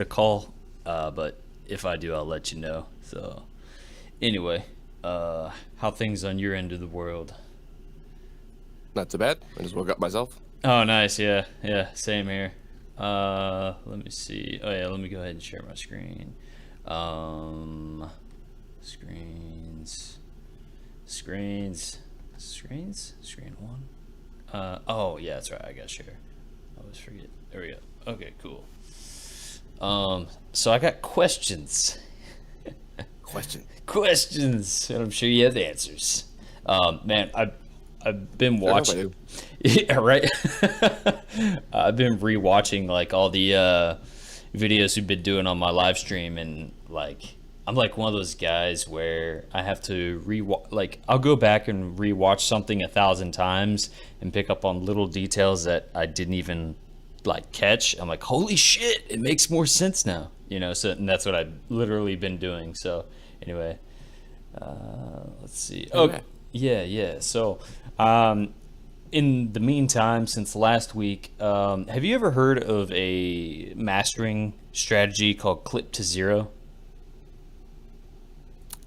a call, but if I do, I'll let you know. So anyway, how things on your end of the world? Not too bad. I just woke up myself. Oh, nice. Yeah, yeah, same here. Let me see. Oh yeah, let me go ahead and share my screen. Um, screens, screen one. Oh yeah, that's right. I got share. I always forget. There we go. Okay, cool. So I got questions. Question. Questions, and I'm sure you have the answers. Man, I've been Fair enough, I watching. do. Yeah, right. I've been rewatching like all the videos we've been doing on my live stream, and like I'm like one of those guys where I have to rewatch. Like I'll go back and rewatch something 1,000 times and pick up on little details that I didn't even like catch. I'm like, holy shit, it makes more sense now. So and that's what I've literally been doing. So anyway, let's see. Oh, Okay. yeah, yeah. So, in the meantime, since last week, have you ever heard of a mastering strategy called clip to zero?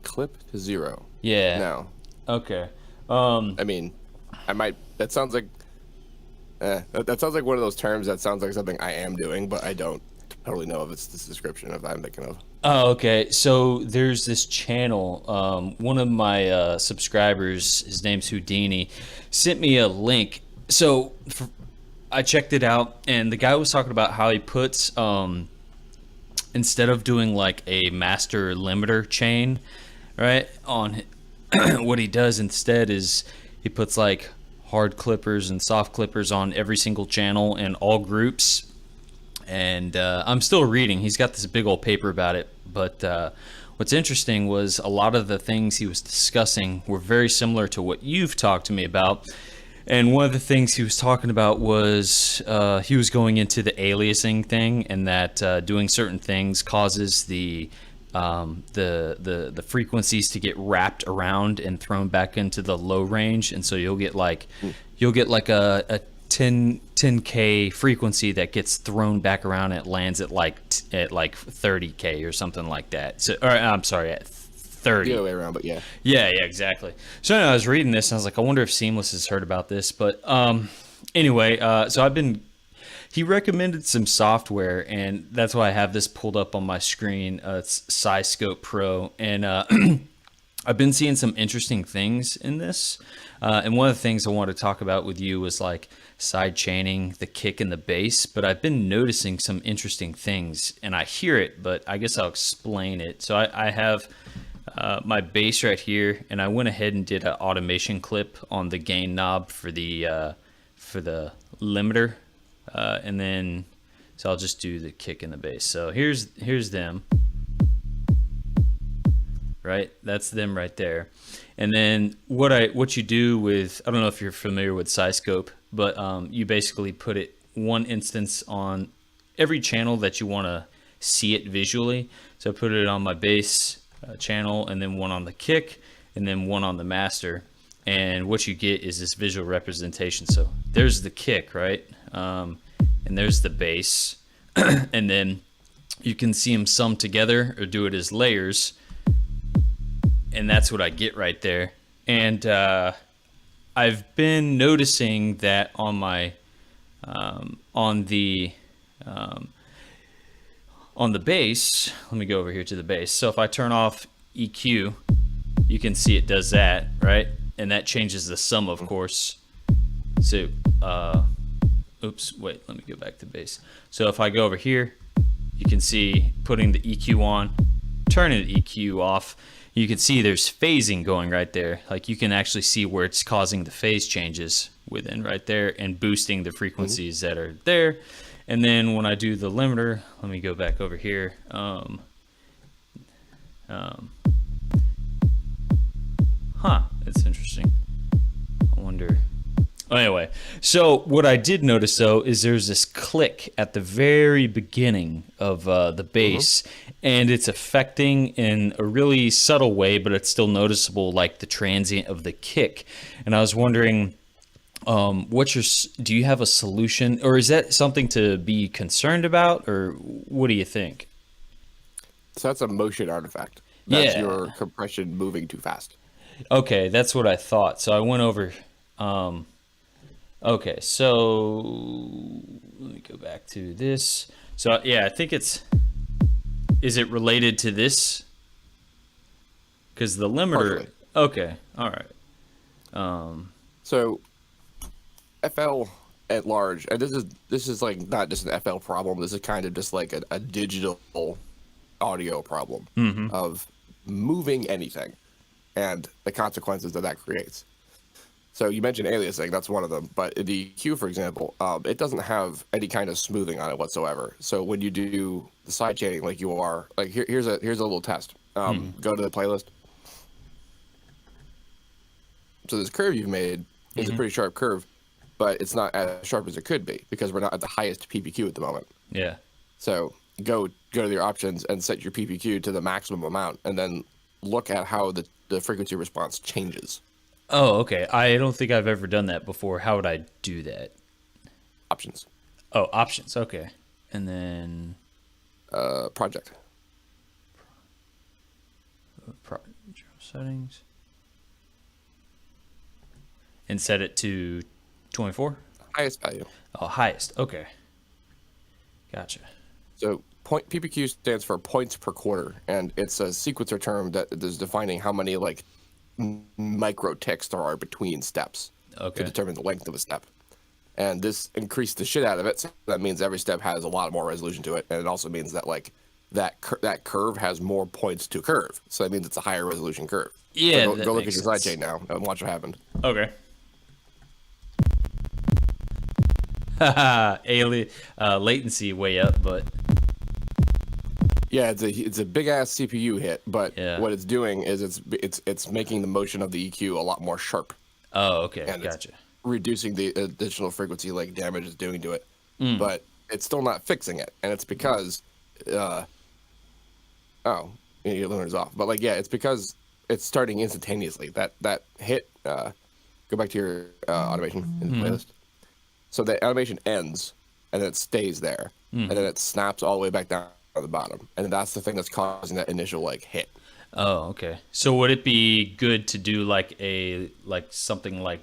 Clip to zero. Yeah. No. Okay. I mean, I might. That sounds like. That sounds like one of those terms that sounds like something I am doing, but I don't totally know if it's this description of I'm thinking of. Oh, okay. So there's this channel. One of my subscribers, his name's Houdini, sent me a link. I checked it out, and the guy was talking about how he puts instead of doing like a master limiter chain, right? What he does instead is he puts like hard clippers and soft clippers on every single channel and all groups. And I'm still reading. He's got this big old paper about it. But what's interesting was a lot of the things he was discussing were very similar to what you've talked to me about. And one of the things he was talking about was he was going into the aliasing thing, and that doing certain things causes the frequencies to get wrapped around and thrown back into the low range, and so you'll get like a 10K frequency that gets thrown back around and it lands at like 30K or something like that. So, or I'm sorry, at The 30. other way around, but yeah. Yeah, yeah, exactly. So I was reading this and I was like, I wonder if Seamless has heard about this. But anyway, so he recommended some software, and that's why I have this pulled up on my screen. It's SciScope Pro, and I've been seeing some interesting things in this. And one of the things I wanted to talk about with you was like side chaining the kick and the bass. But I've been noticing some interesting things, and I hear it, but I guess I'll explain it. So I have my bass right here, and I went ahead and did an automation clip on the gain knob for the limiter, and then so I'll just do the kick and the bass. So here's them. Right, that's them right there. And then what you do with, I don't know if you're familiar with SciScope, but you basically put it one instance on every channel that you want to see it visually. So I put it on my bass channel, and then one on the kick, and then one on the master. And what you get is this visual representation. So there's the kick, right? And there's the bass. And then you can see them sum together or do it as layers. And that's what I get right there. And I've been noticing that on my on the bass. Let me go over here to the bass. So if I turn off EQ, you can see it does that, right? And that changes the sum, of course. So oops, wait, let me go back to bass. So if I go over here, you can see putting the EQ on, turning the EQ off, you can see there's phasing going right there. Like you can actually see where it's causing the phase changes within right there and boosting the frequencies that are there. And then when I do the limiter, let me go back over here. It's interesting. I wonder. Anyway, so what I did notice though is there's this click at the very beginning of the bass, and it's affecting in a really subtle way, but it's still noticeable, like the transient of the kick. And I was wondering, Do you have a solution, or is that something to be concerned about, or what do you think? So that's a motion artifact. That's Yeah. your compression moving too fast. Okay, that's what I thought. So I went over. Um, okay, so let me go back to this. So yeah, I think it's. Is it related to this? Because the limiter. Partially. Okay, all right. So FL at large, and this is like not just an FL problem. This is kind of just like a digital audio problem of moving anything and the consequences that creates. So you mentioned aliasing, that's one of them. But the EQ, for example, it doesn't have any kind of smoothing on it whatsoever. So when you do the side chaining, like you are, like here's a little test. Go to the playlist. So this curve you've made is a pretty sharp curve, but it's not as sharp as it could be because we're not at the highest PPQ at the moment. Yeah. So go to your options and set your PPQ to the maximum amount, and then look at how the frequency response changes. Oh, okay. I don't think I've ever done that before. How would I do that? Options. Oh, options. Okay. And then Project. Settings. And set it to 24? Highest value. Oh, highest. Okay. Gotcha. So PPQ stands for points per quarter, and it's a sequencer term that is defining how many like micro ticks there are between steps to determine the length of a step. And this increased the shit out of it. So that means every step has a lot more resolution to it, and it also means that like that curve has more points to curve. So that means it's a higher resolution curve. Yeah, So that go look at makes your sense. sidechain now and watch what happened. Okay. Latency way up, but Yeah, it's a big ass CPU hit, but Yeah. what it's doing is it's making the motion of the EQ a lot more sharp, oh, okay, and it's gotcha. reducing the additional frequency like damage is doing to it. Mm. But it's still not fixing it, and it's because your limiter's off. But like it's because it's starting instantaneously. That hit. Go back to your automation in the playlist. So the animation ends, and then it stays there, and then it snaps all the way back down to the bottom, and that's the thing that's causing that initial like hit. Oh, okay. So would it be good to do like something like,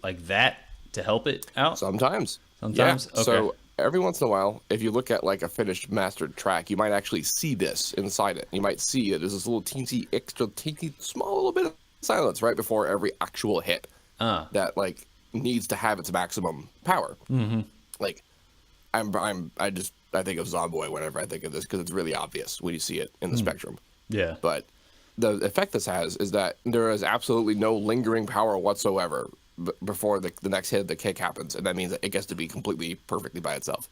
like that to help it out? Sometimes. Sometimes? Yeah. Okay. So every once in a while, if you look at like a finished mastered track, you might actually see this inside it. You might see that there's this little teensy small little bit of silence right before every actual hit that like needs to have its maximum power. Like I think of Zomboy whenever I think of this because it's really obvious when you see it in the spectrum. Yeah. But the effect this has is that there is absolutely no lingering power whatsoever before the next hit of the kick happens, and that means that it gets to be completely perfectly by itself.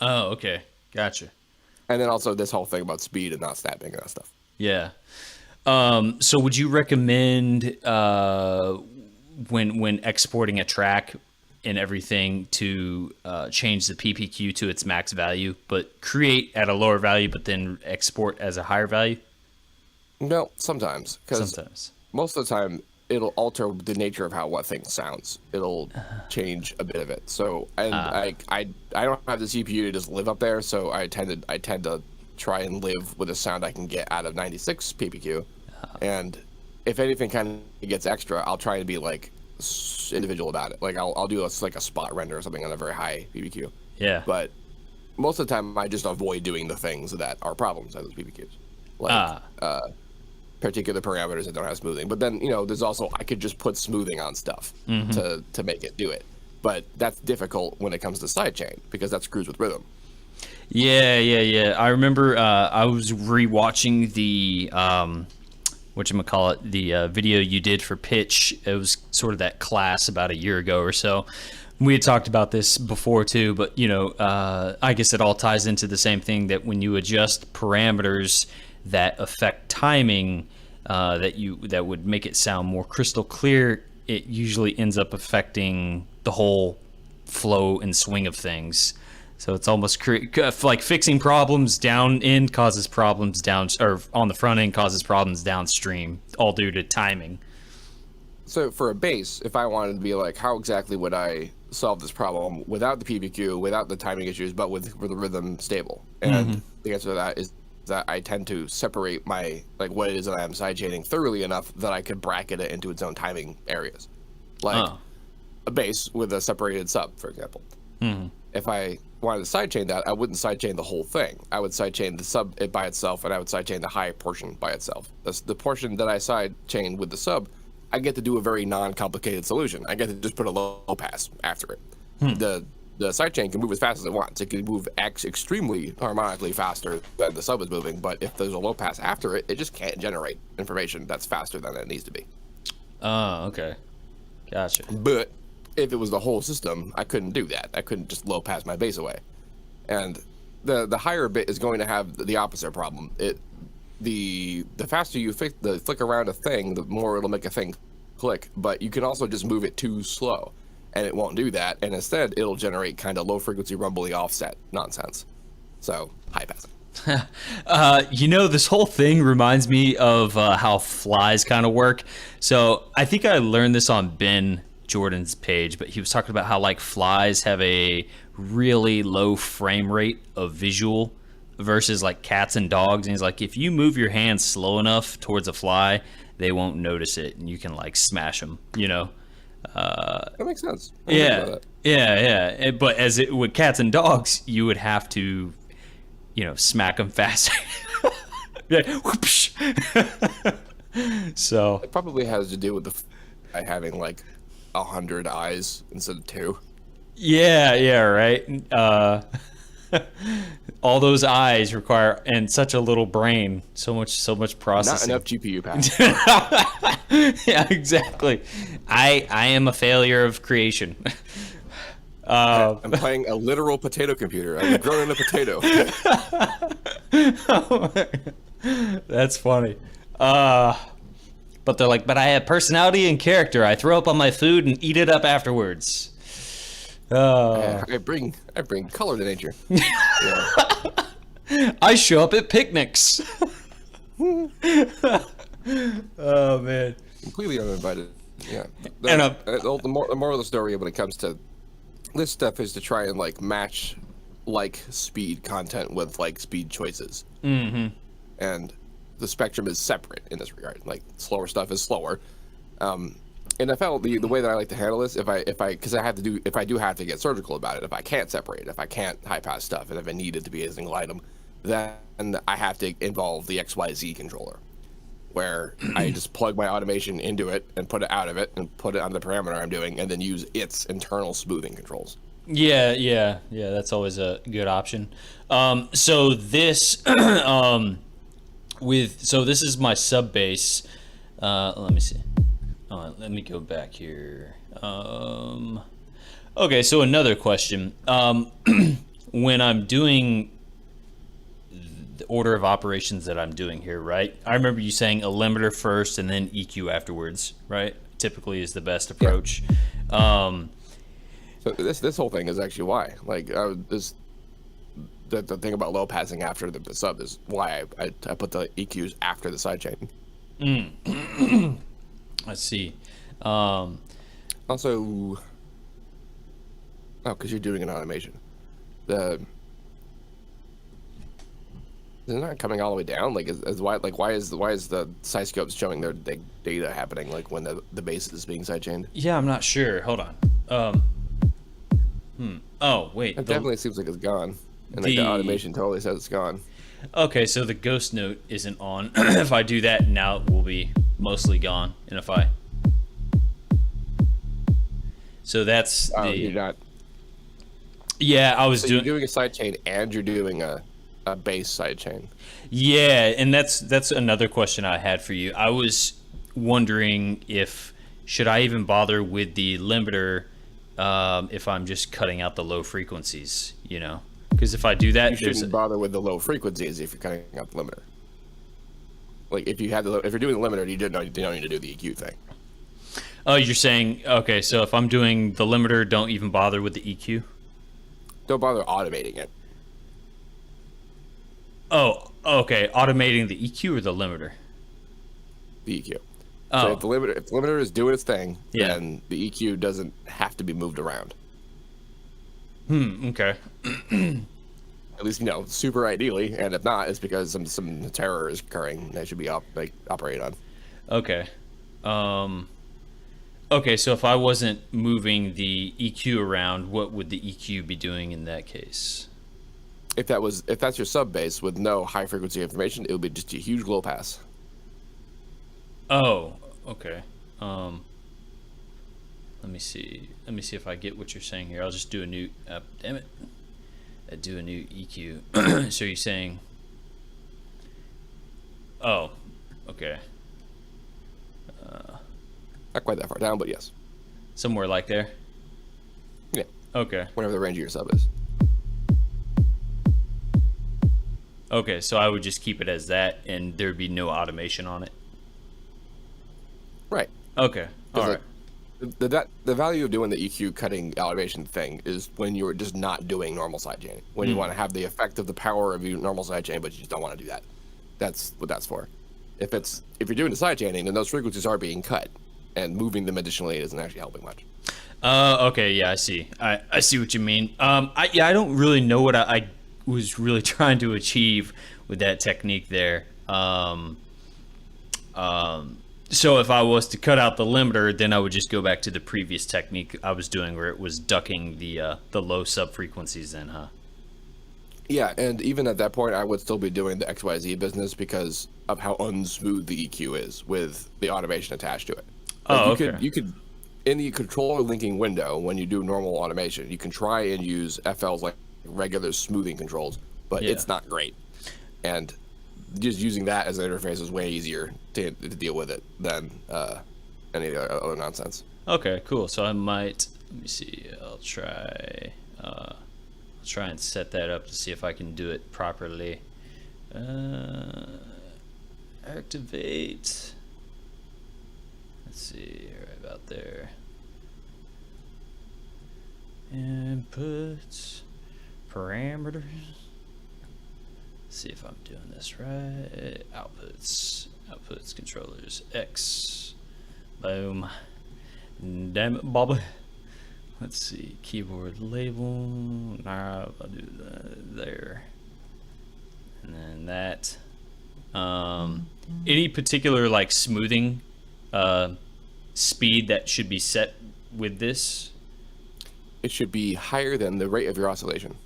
Oh, okay. Gotcha. And then also this whole thing about speed and not snapping and that stuff. Yeah. So would you recommend when exporting a track and everything to change the PPQ to its max value, but create at a lower value, but then export as a higher value? No, sometimes, because Sometimes. most of the time it'll alter the nature of what thing sounds. It'll change a bit of it. So I don't have the CPU to just live up there, so I tend to try and live with a sound I can get out of 96 PPQ. And if anything kind of gets extra, I'll try and be like individual about it. Like I'll do a spot render or something on a very high PPQ. Yeah. But most of the time I just avoid doing the things that are problems on those PPQs. Like particular parameters that don't have smoothing. But then, there's also I could just put smoothing on stuff to make it do it. But that's difficult when it comes to sidechain because that screws with rhythm. Yeah. I remember I was rewatching the the video you did for pitch. It was sort of that class about a year ago or so. We had talked about this before too, but I guess it all ties into the same thing, that when you adjust parameters that affect timing, that would make it sound more crystal clear, it usually ends up affecting the whole flow and swing of things. So it's almost like fixing problems down end causes problems down, or on the front end causes problems downstream, all due to timing. So for a bass, if I wanted to be like, how exactly would I solve this problem without the PBQ, without the timing issues, but with the rhythm stable? And the answer to that is that I tend to separate my, like, what it is that I'm sidechaining thoroughly enough that I could bracket it into its own timing areas. Like a bass with a separated sub, for example. If I wanted to sidechain that, I wouldn't sidechain the whole thing. I would sidechain the sub it by itself, and I would sidechain the high portion by itself. That's the portion that I sidechain with the sub. I get to do a very non-complicated solution. I get to just put a low pass after it. The sidechain can move as fast as it wants. It can move extremely harmonically faster than the sub is moving, but if there's a low pass after it, it just can't generate information that's faster than it needs to be. Oh, okay. Gotcha. But if it was the whole system, I couldn't do that. I couldn't just low pass my bass away. And the higher bit is going to have the opposite problem. The faster you flick around a thing, the more it'll make a thing click. But you can also just move it too slow, and it won't do that. And instead, it'll generate kind of low frequency rumbly offset nonsense. So high passing. This whole thing reminds me of how flies kind of work. So I think I learned this on Ben Jordan's page, but he was talking about how like flies have a really low frame rate of visual versus like cats and dogs. And he's like, if you move your hand slow enough towards a fly, they won't notice it, and you can like smash them. That makes sense. Yeah. But with cats and dogs, you would have to, smack them fast. So it probably has to do with having like 100 eyes instead of 2. Yeah, right. All those eyes require, and such a little brain, so much processing. Not enough GPU power. Yeah, exactly. I am a failure of creation. I'm playing a literal potato computer. I'm growing a potato. That's funny. But they're like, but I have personality and character. I throw up on my food and eat it up afterwards. I bring color to nature. I show up at picnics. Oh man, completely uninvited. Yeah. And the moral of the story when it comes to this stuff is to try and like match like speed content with like speed choices. And the spectrum is separate in this regard. Like slower stuff is slower. And I felt the way that I like to handle this, if I do have to get surgical about it, if I can't separate it, if I can't high pass stuff, and if I need it to be a single item, then I have to involve the XYZ controller, where I just plug my automation into it and put it out of it and put it on the parameter I'm doing, and then use its internal smoothing controls. Yeah. That's always a good option. So this, this is my sub bass. Let me see. Let me go back here. Okay, so another question. When I'm doing the order of operations that I'm doing here, right? I remember you saying a limiter first and then EQ afterwards, right? Typically is the best approach. Yeah. So this whole thing is actually why. Like, the thing about low passing after the sub is why I put the EQs after the sidechain. Let's see. Also, because you're doing an automation. Is it not coming all the way down? Like, why is the side scopes showing their data happening like when the base is being sidechained? Yeah, I'm not sure. Hold on. Oh wait. It definitely seems like it's gone, and the automation totally says it's gone. Okay, so the ghost note isn't on. If I do that now, it will be mostly gone. And if I, so that's you're not. Yeah, I was You're doing a sidechain and you're doing a base sidechain. Yeah, and that's another question I had for you. I was wondering if should I even bother with the limiter if I'm just cutting out the low frequencies, Because if I do that, you shouldn't bother with the low frequencies if you're cutting out the limiter. Like if you're doing the limiter, you don't need to do the EQ thing. Oh, you're saying okay. So if I'm doing the limiter, don't even bother with the EQ. Don't bother automating it. Oh, okay. Automating the EQ or the limiter? The EQ. So Oh, if the limiter is doing its thing, yeah. then the EQ doesn't have to be moved around. Okay. At least, super ideally, and if not, it's because some terror is occurring that should be operated on. Okay. Um, okay, so if I wasn't moving the EQ around, what would the EQ be doing in that case? If that's your sub bass with no high frequency information, it would be just a huge low pass. Oh, okay. Um, let me see. Let me see if I get what you're saying here. I'll just do a new. Damn it. Do a new EQ. So you're saying. Oh, okay. Not quite that far down, but yes. Somewhere like there. Yeah. Okay. Whatever the range of your sub is. Okay, so I would just keep it as that, and there'd be no automation on it. Right. Okay. All right. The value of doing the EQ cutting automation thing is when you're just not doing normal sidechaining. When you want to have the effect of the power of your normal sidechain, but you just don't want to do that. That's what that's for. If you're doing the sidechaining, then those frequencies are being cut, and moving them additionally isn't actually helping much. Okay, yeah, I see. I see what you mean. I don't really know what I was really trying to achieve with that technique there. So if I was to cut out the limiter, then I would just go back to the previous technique I was doing, where it was ducking the low sub frequencies. Then, huh? Yeah, and even at that point, I would still be doing the XYZ business because of how unsmooth the EQ is with the automation attached to it. Oh, okay. You could, in the controller linking window, when you do normal automation, you can try and use FL's like regular smoothing controls, but Yeah. it's not great. And just using that as an interface is way easier to deal with it than any other nonsense. Okay, cool. So I might, let me see. I'll try. I'll try and set that up to see if I can do it properly. Activate. Let's see, right about there. Inputs, parameters. See if I'm doing this right. Outputs, controllers, X. Boom. Damn it, Bobby. Let's see, keyboard label. Nah, I'll do that there. And then that. Any particular like smoothing speed that should be set with this? It should be higher than the rate of your oscillation.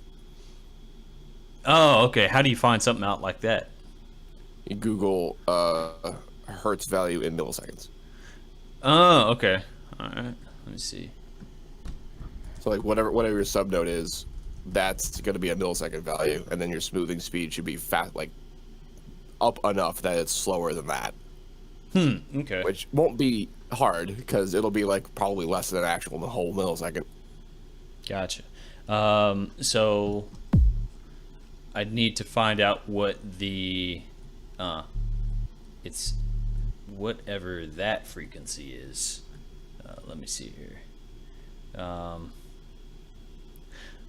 Oh, okay. How do you find something out like that? You Google Hertz value in milliseconds. Oh, okay. All right. Let me see. So like whatever your subnode is, that's going to be a millisecond value, and then your smoothing speed should be fast, like up enough that it's slower than that. Okay. Which won't be hard because it'll be like probably less than an actual whole millisecond. Gotcha. So I'd need to find out what the it's whatever that frequency is. Let me see here.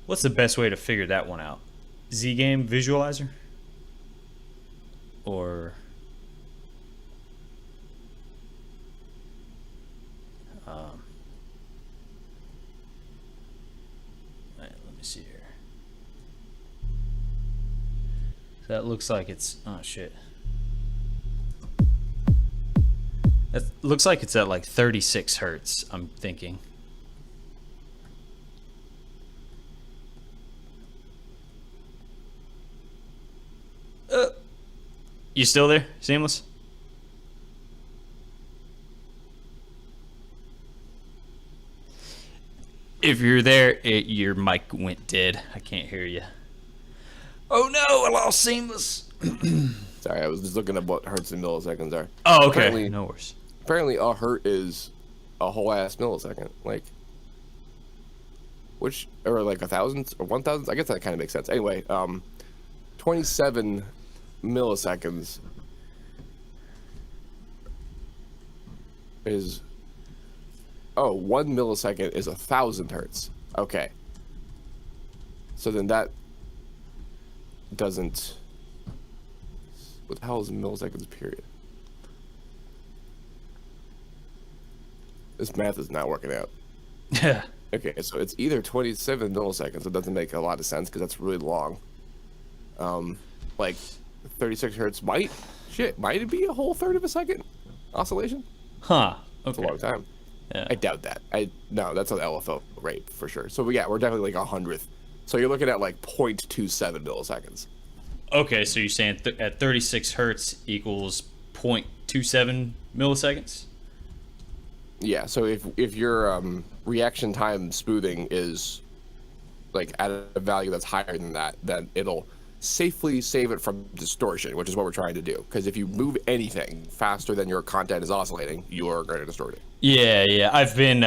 What's the best way to figure that one out? Z-Game Visualizer? Or let me see here. So that looks like it's, oh shit. That looks like it's at like 36 hertz, I'm thinking. You still there, Seamless? If you're there, your mic went dead. I can't hear you. Oh no, I lost Seamless. Sorry, I was just looking at what hertz and milliseconds are. Oh, okay. No worries. Apparently, a hertz is a whole ass millisecond. Like, which or like 1,000 or 1,000? I guess that kind of makes sense. Anyway, 27 milliseconds is 1 millisecond is 1,000 hertz. Okay, so then that doesn't. What the hell is milliseconds period? This math is not working out. Yeah. Okay, so it's either 27 milliseconds. It doesn't make a lot of sense because that's really long. Like 36 hertz might it be a whole third of a second oscillation? Huh. It's a Okay. long time. Yeah. I doubt that. No, that's an LFO rate for sure. So yeah, we're definitely like 100th. So you're looking at like 0.27 milliseconds. Okay, so you're saying at 36 hertz equals 0.27 milliseconds? Yeah. So if your reaction time smoothing is like at a value that's higher than that, then it'll safely save it from distortion, which is what we're trying to do. Because if you move anything faster than your content is oscillating, you are going to distort it. Yeah. I've been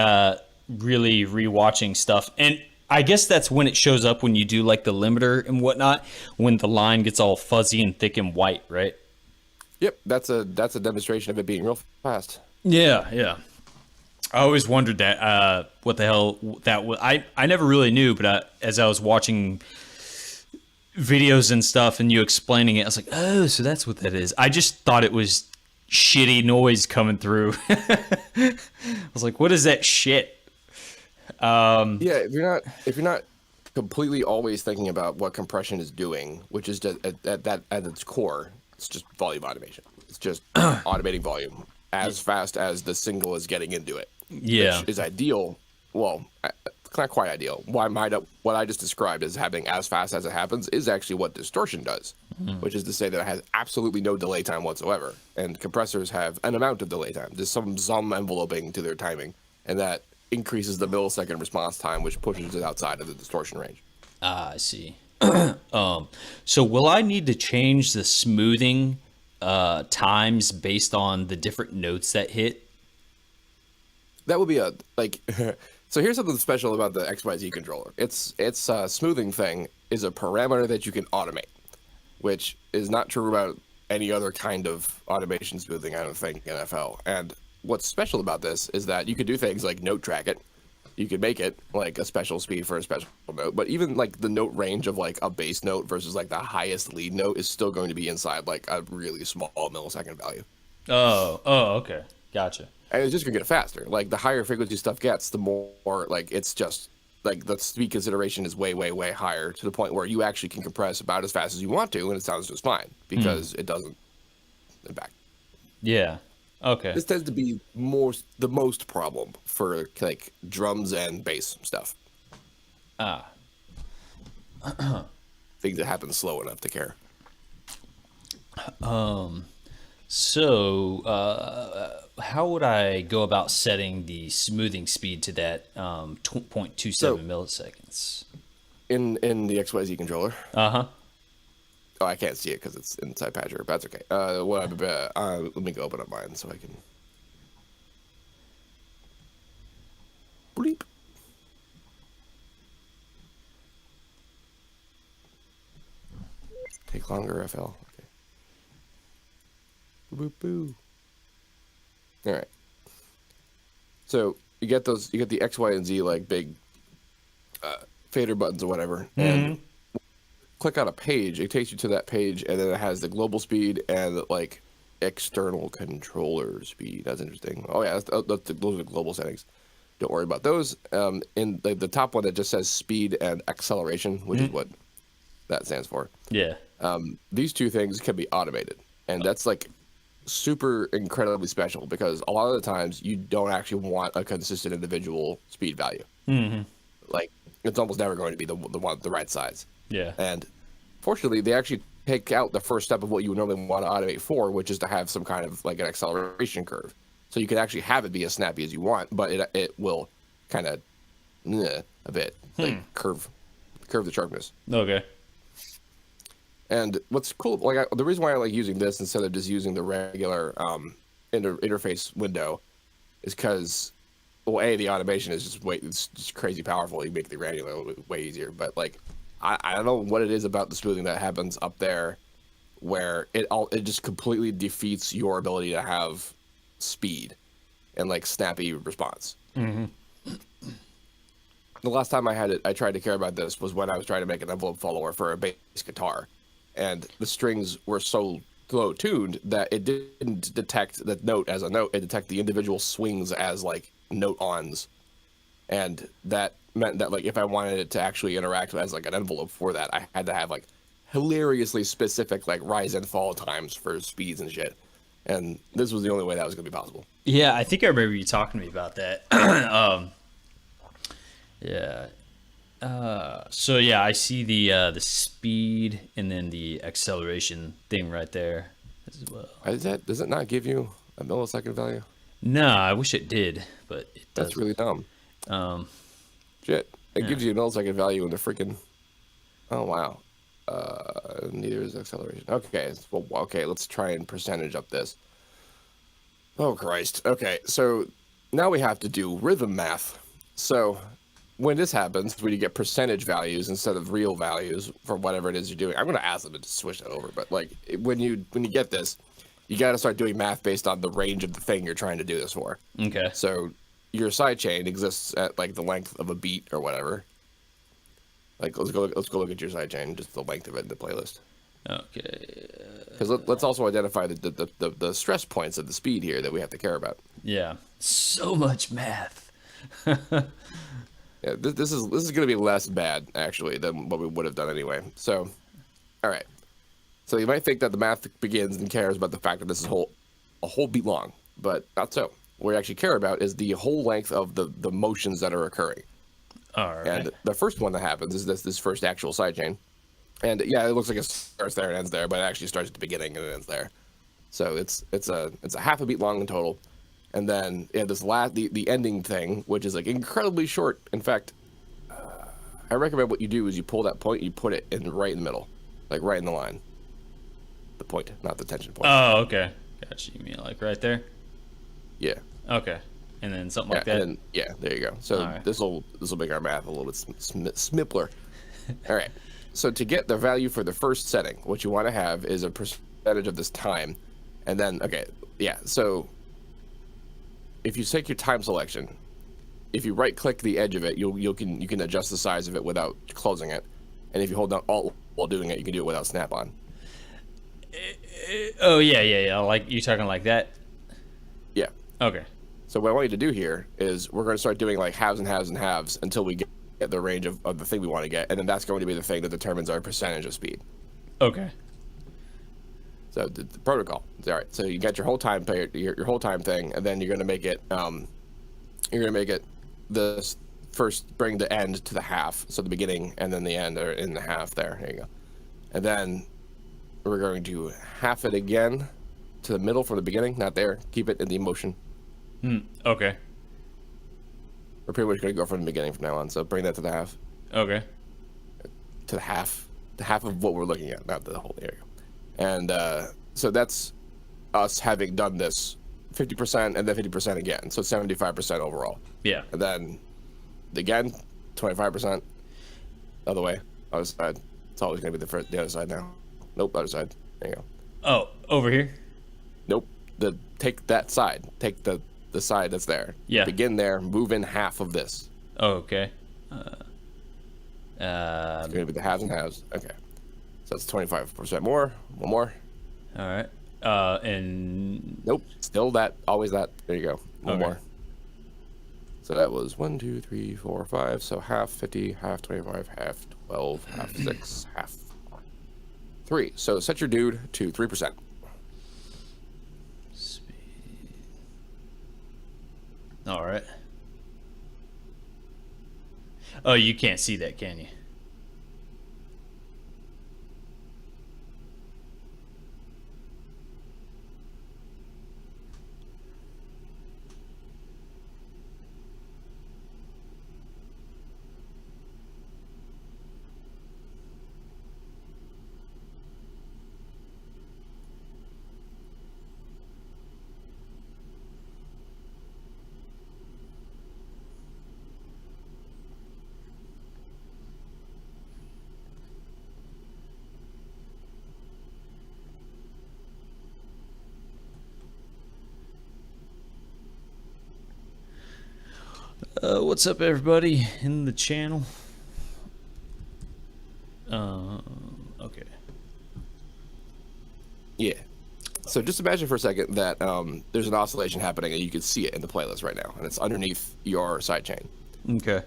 really rewatching stuff, and I guess that's when it shows up when you do like the limiter and whatnot, when the line gets all fuzzy and thick and white, right? Yep, that's a demonstration of it being real fast. Yeah. I always wondered that what the hell that was. I never really knew, but as I was watching videos and stuff and you explaining it, I was like, oh, so that's what that is. I just thought it was shitty noise coming through. I was like, what is that shit? Yeah, if you're not completely always thinking about what compression is doing, which is just at its core, it's just volume automation. It's just automating volume as fast as the signal is getting into it. Yeah. Which is ideal. Well, it's not quite ideal. What I just described as happening as fast as it happens is actually what distortion does, which is to say that it has absolutely no delay time whatsoever. And compressors have an amount of delay time. There's some enveloping to their timing, and that increases the millisecond response time, which pushes it outside of the distortion range. I see. So will I need to change the smoothing times based on the different notes that hit? That would be a like. So here's something special about the XYZ controller. Its smoothing thing is a parameter that you can automate, which is not true about any other kind of automation smoothing, I don't think, in FL. And what's special about this is that you could do things like note track it. You could make it like a special speed for a special note, but even like the note range of like a bass note versus like the highest lead note is still going to be inside like a really small millisecond value. Oh, okay. Gotcha. And it's just gonna get faster. Like the higher frequency stuff gets, the more like it's just like the speed consideration is way, way, way higher to the point where you actually can compress about as fast as you want to, and it sounds just fine because it doesn't impact. Yeah. Okay. This tends to be the most problem for like drums and bass stuff. Things that happen slow enough to care. So, how would I go about setting the smoothing speed to that 0.27 milliseconds? In the XYZ controller. Uh-huh. Oh, I can't see it because it's inside Patcher, but that's okay. Let me go open up mine so I can. Bleep. Take longer, FL. Okay. Boo boo. All right. So you get the X, Y, and Z like big fader buttons or whatever, and click on a page. It takes you to that page, and then it has the global speed and like external controller speed. That's interesting. Oh yeah, those are the global settings. Don't worry about those. In the top one, it just says speed and acceleration, which is what that stands for. Yeah. These two things can be automated, and that's like super incredibly special because a lot of the times you don't actually want a consistent individual speed value. Like it's almost never going to be the right size. Yeah. And fortunately, they actually take out the first step of what you would normally want to automate for, which is to have some kind of like an acceleration curve. So you can actually have it be as snappy as you want, but it will kind of a bit like curve the sharpness. Okay. And what's cool, like the reason why I like using this instead of just using the regular interface window is because, well, the automation is it's just crazy powerful. You make the granular way easier, but like I don't know what it is about the smoothing that happens up there, where it just completely defeats your ability to have speed and like snappy response. The last time I tried to care about this was when I was trying to make an envelope follower for a bass guitar. And the strings were so low tuned that it didn't detect the note as a note. It detected the individual swings as like note ons, and that meant that like if I wanted it to actually interact as like an envelope for that, I had to have like hilariously specific like rise and fall times for speeds and shit. And this was the only way that was gonna be possible. Yeah, I think I remember you talking to me about that. Yeah. So yeah, I see the speed and then the acceleration thing right there as well. Does it not give you a millisecond value? No, I wish it did, but it doesn't. That's really dumb. Shit. It Yeah. gives you a millisecond value in the freaking. Oh wow. Neither is acceleration. Okay. Well, okay. Let's try and percentage up this. Oh Christ. Okay. So now we have to do rhythm math. So when this happens, when you get percentage values instead of real values for whatever it is you're doing, I'm going to ask them to switch that over. But like when you get this, you got to start doing math based on the range of the thing you're trying to do this for. Okay. So your sidechain exists at like the length of a beat or whatever. Like let's go look at your sidechain, just the length of it in the playlist. Okay. Because let's also identify the stress points of the speed here that we have to care about. Yeah. So much math. Yeah, this is going to be less bad actually than what we would have done anyway. So, all right. So you might think that the math begins and cares about the fact that this is a whole beat long, but not so. What we actually care about is the whole length of the motions that are occurring. All right. And the first one that happens is this first actual sidechain. And yeah, it looks like it starts there and ends there, but it actually starts at the beginning and it ends there. So it's a half a beat long in total. And then yeah, this the ending thing, which is like incredibly short. In fact, I recommend what you do is you pull that point, you put it right in the middle, like right in the line. The point, not the tension point. Oh, okay. Gotcha. You mean like right there? Yeah. Okay. And then something like that. And then, there you go. So right. this will make our math a little bit smippler. All right. So to get the value for the first setting, what you want to have is a percentage of this time, and then So if you take your time selection, if you right-click the edge of it, you can adjust the size of it without closing it, and if you hold down Alt while doing it, you can do it without Snap-on. Oh yeah. Like you talking like that? Yeah. Okay. So what I want you to do here is we're going to start doing like halves and halves and halves until we get the range of the thing we want to get, and then that's going to be the thing that determines our percentage of speed. Okay. So the protocol. All right. So you got your whole time your whole time thing, and then you're going to make it this first bring the end to the half, so the beginning and then the end are in the half there. There you go. And then we're going to half it again to the middle from the beginning, not there. Keep it in the motion. Okay. We're pretty much going to go from the beginning from now on. So bring that to the half. Okay. To the half of what we're looking at, not the whole area. And so that's us having done this 50% and then 50% again. So 75% overall. Yeah. And then again, 25%. Other way. Other side. It's always going to be the other side now. Nope, other side. There you go. Oh, over here? Nope. Take that side. Take the side that's there. Yeah. Begin there. Move in half of this. Oh, okay. It's going to be the halves and halves. Okay. So that's 25% more. One more. All right. And nope. Still that. Always that. There you go. One Okay. more. So that was 1, 2, 3, 4, 5. So half 50, half 25, half 12, half 6, half 3. So set your dude to 3%. speed. All right. Oh, you can't see that, can you? What's up, everybody in the channel? Okay. Yeah. So just imagine for a second that there's an oscillation happening and you can see it in the playlist right now, and it's underneath your sidechain. Okay.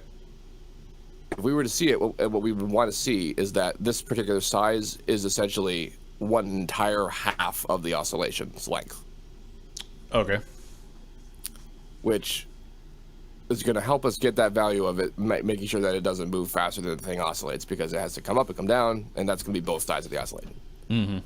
If we were to see it, what we would want to see is that this particular size is essentially one entire half of the oscillation's length. Okay. Which is going to help us get that value of it, making sure that it doesn't move faster than the thing oscillates, because it has to come up and come down, and that's going to be both sides of the oscillation. Mm-hmm.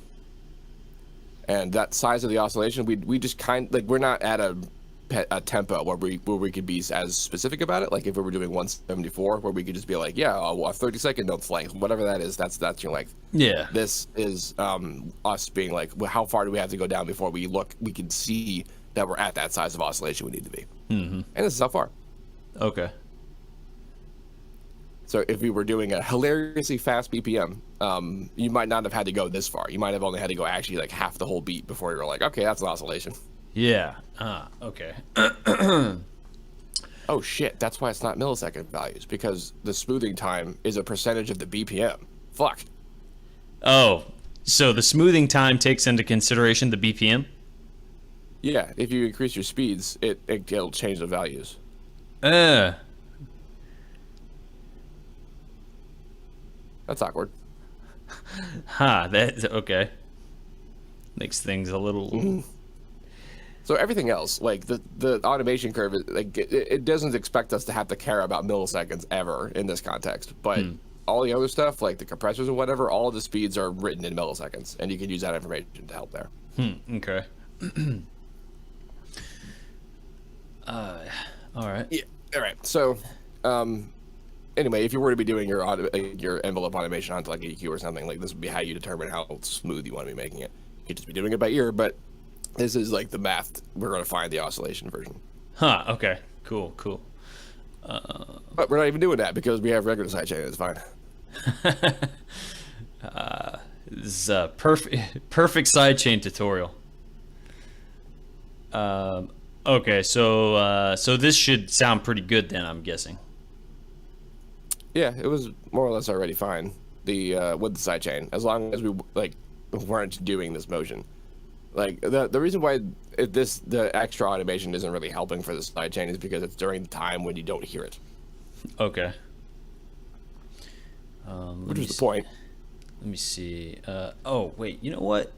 And that size of the oscillation, we just we're not at a tempo where we could be as specific about it. Like if we were doing 174, where we could just be like, yeah, a 30-second note length, whatever that is, that's your length. Yeah. This is us being like, well, how far do we have to go down before we can see that we're at that size of oscillation we need to be. Mm-hmm. And this is how far. Okay. So if we were doing a hilariously fast BPM, you might not have had to go this far. You might have only had to go actually like half the whole beat before you were like, okay, that's an oscillation. Yeah. Okay. Oh shit, that's why it's not millisecond values, because the smoothing time is a percentage of the BPM. Fuck. Oh, so the smoothing time takes into consideration the BPM? Yeah, if you increase your speeds, it'll change the values. That's awkward. That okay. Makes things a little. So everything else, like the automation curve, like it doesn't expect us to have to care about milliseconds ever in this context. But all the other stuff, like the compressors or whatever, all of the speeds are written in milliseconds, and you can use that information to help there. Okay. All right. Yeah. All right. So, anyway, if you were to be doing your envelope automation onto like EQ or something, like this would be how you determine how smooth you want to be making it. You could just be doing it by ear, but this is like the math. We're going to find the oscillation version. Okay. Cool. But we're not even doing that because we have regular sidechain. It's fine. This is a perfect sidechain tutorial. Okay, so this should sound pretty good then, I'm guessing. Yeah, it was more or less already fine. The with the sidechain, as long as we weren't doing this motion. Like the reason why the extra automation isn't really helping for the sidechain is because it's during the time when you don't hear it. Okay. Which is the point. Let me see. Oh wait, you know what?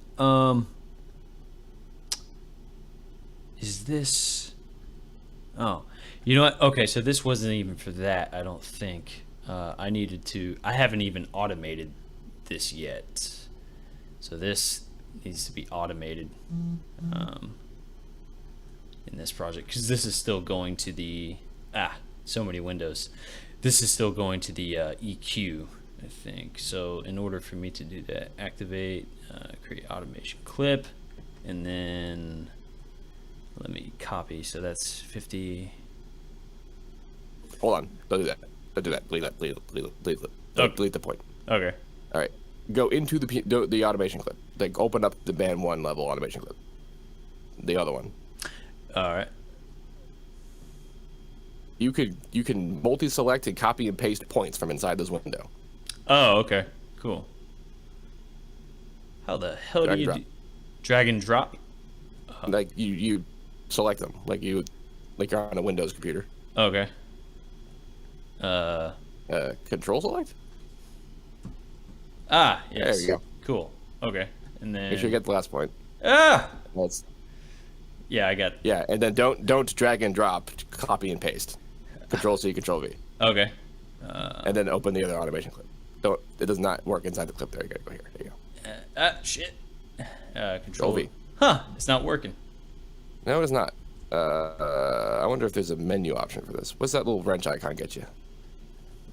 Is this? Oh, you know what? Okay, so this wasn't even for that. I don't think. I needed to. I haven't even automated this yet. So this needs to be automated in this project, because this is still going to the so many windows. This is still going to the EQ, I think. So in order for me to do that, activate, create automation clip, and then let me copy. So that's 50. Hold on. Don't do that. Don't do that. Delete that. Delete the point. Okay. All right. Go into the automation clip. Like open up the band 1 level automation clip. The other one. All right. You can multi-select and copy and paste points from inside this window. Oh, okay. Cool. How the hell do you do? Drag and drop? Like you select them like you're on a Windows computer. Okay. Control select. Yes. There you go. Cool. Okay. And then Make sure you get the last point. Yeah, I got. Yeah, and then don't drag and drop. Copy and paste. Control C, Control V. Okay. And then open the other automation clip. It does not work inside the clip. There you go. Here. There you go. Shit. Control V. It's not working. No, it's not. I wonder if there's a menu option for this. What's that little wrench icon get you?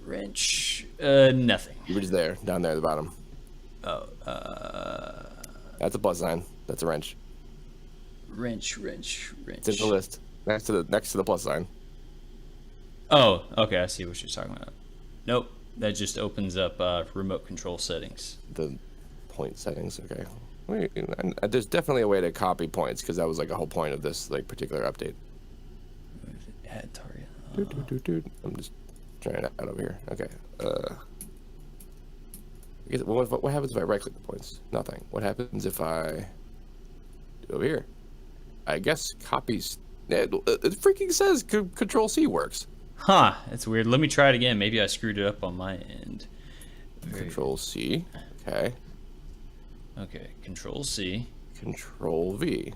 Wrench. Nothing. You were just there, down there at the bottom. Oh. That's a plus sign. That's a wrench. Wrench. It's in the list next to the plus sign. Oh, okay. I see what you're talking about. Nope. That just opens up remote control settings. The point settings. Okay. Wait, there's definitely a way to copy points, because that was like a whole point of this particular update. Add target. I'm just trying it out over here. Okay. What happens if I right click the points? Nothing. What happens if I over here. I guess copies. It freaking says Control C works. Huh, that's weird. Let me try it again. Maybe I screwed it up on my end. Control C. Okay. Okay, Control C. Control V.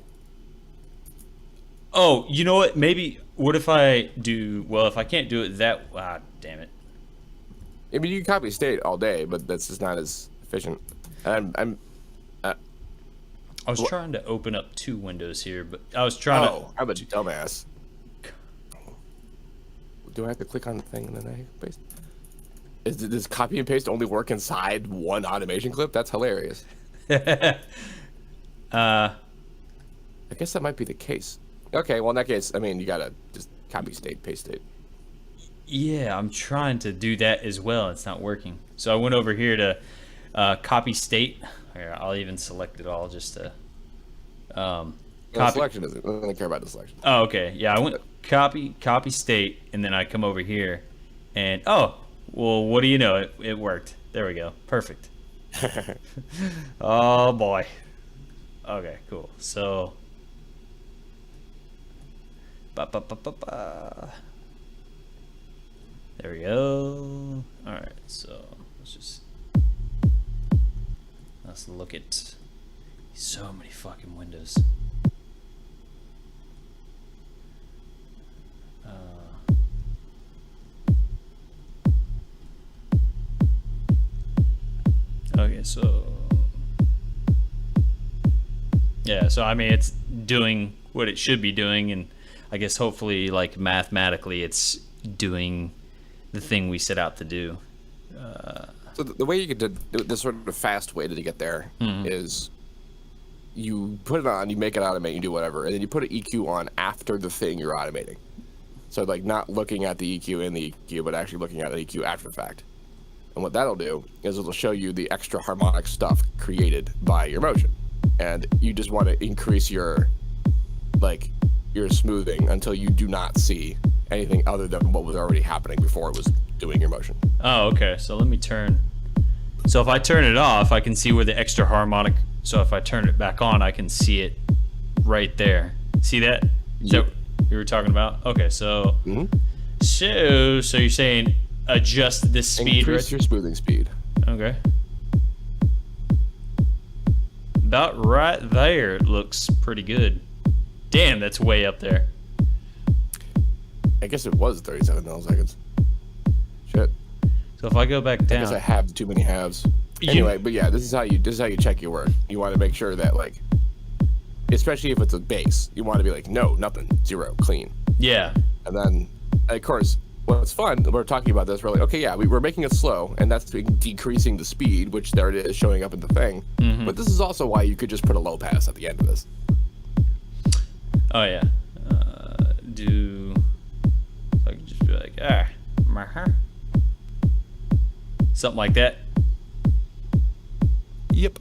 Oh, you know what? Maybe, what if I do, well, if I can't do it that, damn it. I mean, you can copy state all day, but that's just not as efficient. And I was trying to open up 2 windows here, but I was trying to... I'm a dumbass. Do I have to click on the thing and then I paste? Does copy and paste only work inside one automation clip? That's hilarious. I guess that might be the case. Okay, well in that case, I mean, you gotta just copy state, paste state. Yeah, I'm trying to do that as well. It's not working. So I went over here to copy state. Here, I'll even select it all just to The selection doesn't. I don't care about the selection. Oh, okay. Yeah, I went copy state, and then I come over here, and oh, well, what do you know? It worked. There we go. Perfect. Oh boy. Okay, cool. So, there we go. All right. So let's look at so many fucking windows. Okay, so yeah, so I mean it's doing what it should be doing, and I guess hopefully like mathematically it's doing the thing we set out to do. So the way you could do the sort of fast way to get there is you put it on, you make it automate, you do whatever, and then you put an EQ on after the thing you're automating. So like not looking at the EQ in the EQ, but actually looking at the EQ after the fact. And what that'll do is it'll show you the extra harmonic stuff created by your motion. And you just want to increase your smoothing until you do not see anything other than what was already happening before it was doing your motion. Oh, okay. So let me turn. So if I turn it off, I can see where the extra harmonic. So if I turn it back on, I can see it right there. See that? Is that what you were talking about? Okay, so so you're saying adjust this speed, increase your smoothing speed. Okay. About right there. It looks pretty good. Damn, that's way up there. I guess it was 37 milliseconds. Shit. So if I go back down, I guess I have too many halves. Anyway, but yeah, this is how you check your work. You want to make sure that like, especially if it's a bass, you want to be like, no, nothing, 0, clean. Yeah. And then, of course, what's fun, we're talking about this, we're like, okay, yeah, we're making it slow, and that's decreasing the speed, which there it is showing up in the thing. But this is also why you could just put a low pass at the end of this. Oh yeah. I could just be like, something like that. Yep.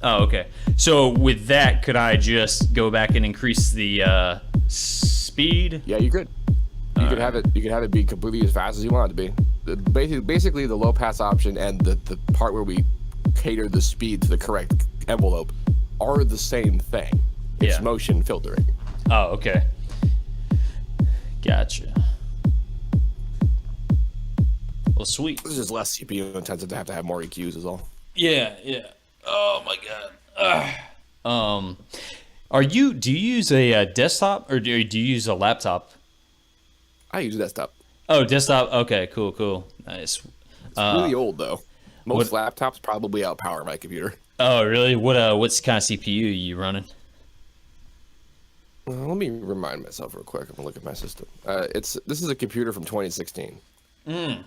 Oh, okay. So with that, could I just go back and increase the speed? Yeah, you could. You could have it be completely as fast as you want it to be. Basically, the low pass option and the part where we cater the speed to the correct envelope are the same thing. It's motion filtering. Oh, okay. Gotcha. Well, sweet. This is just less CPU intensive to have more EQs is all. Yeah, yeah. Oh my god. Do you use a desktop or do you use a laptop? I use a desktop. Oh, desktop. Okay, cool. Nice. It's really old though. Most laptops probably outpower my computer. Oh, really? What's kind of CPU you running? Let me remind myself real quick. I'm gonna look at my system. This is a computer from 2016. I'm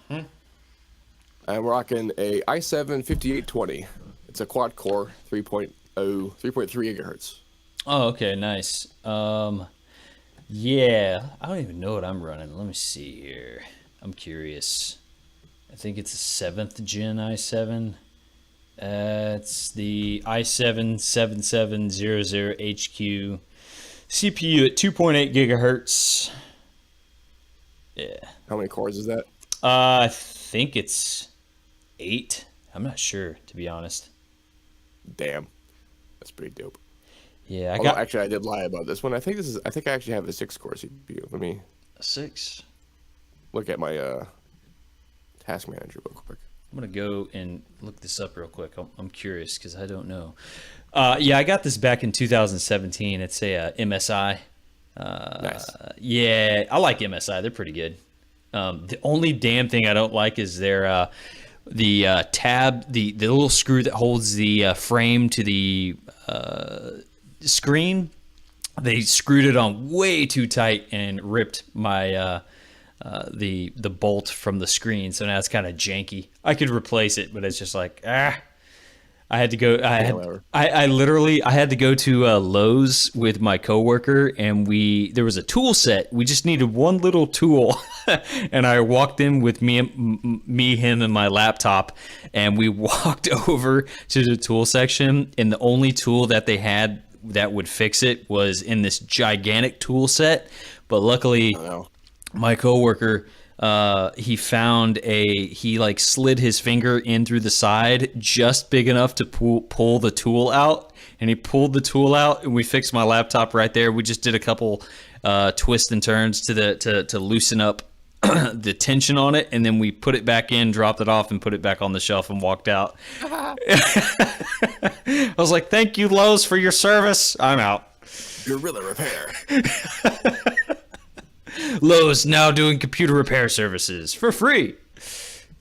rocking a i7-5820. It's a quad core, 3.3 gigahertz. Oh, okay, nice. Yeah, I don't even know what I'm running. Let me see here. I'm curious. I think it's a 7th gen i7. It's the i7-7700HQ. CPU at 2.8 gigahertz. Yeah. How many cores is that? I think it's 8. I'm not sure, to be honest. Damn. That's pretty dope. Yeah, I Although got actually, I did lie about this one. I think I actually have a 6-core CPU. Let me a 6. look at my task manager real quick. I'm gonna go and look this up real quick. I'm curious because I don't know. Yeah, I got this back in 2017. It's a MSI. Nice. Yeah, I like MSI. They're pretty good. The only damn thing I don't like is their the tab, the little screw that holds the frame to the screen. They screwed it on way too tight and ripped my the bolt from the screen. So now it's kind of janky. I could replace it, but it's just like I had to go. I literally I had to go to Lowe's with my coworker, and there was a tool set. We just needed one little tool, and I walked in with him, and my laptop, and we walked over to the tool section, and the only tool that they had that would fix it was in this gigantic tool set. But luckily, my coworker, he like slid his finger in through the side just big enough to pull the tool out, and he pulled the tool out, and we fixed my laptop right there. We just did a couple twists and turns to loosen up the tension on it, and then we put it back in, dropped it off, and put it back on the shelf and walked out. I was like, "Thank you, Lowe's, for your service. I'm out." Gorilla Repair. Lowe's now doing computer repair services for free.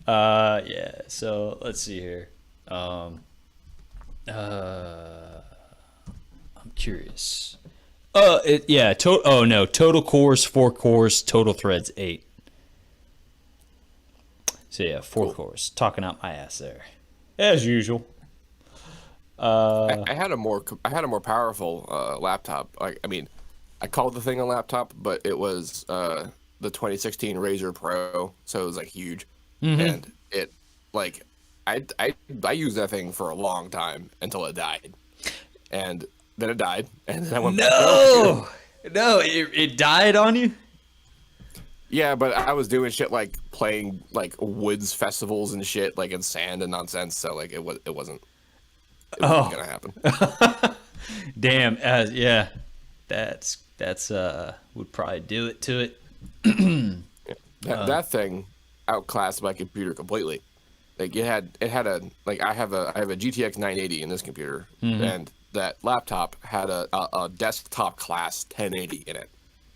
Yeah. So let's see here. I'm curious. Total cores 4 cores, total threads 8. So yeah, 4 cores. Talking out my ass there, as usual. I had a more powerful laptop. I called the thing a laptop, but it was the 2016 Razer Pro, so it was like huge, and it like I used that thing for a long time until it died, and then it died, and then I went no, it died on you. Yeah, but I was doing shit like playing like woods festivals and shit, like in sand and nonsense, so like it wasn't gonna happen. Damn. Yeah, that's would probably do it to it. That thing outclassed my computer completely. Like I have a GTX 980 in this computer, and that laptop had a desktop class 1080 in it.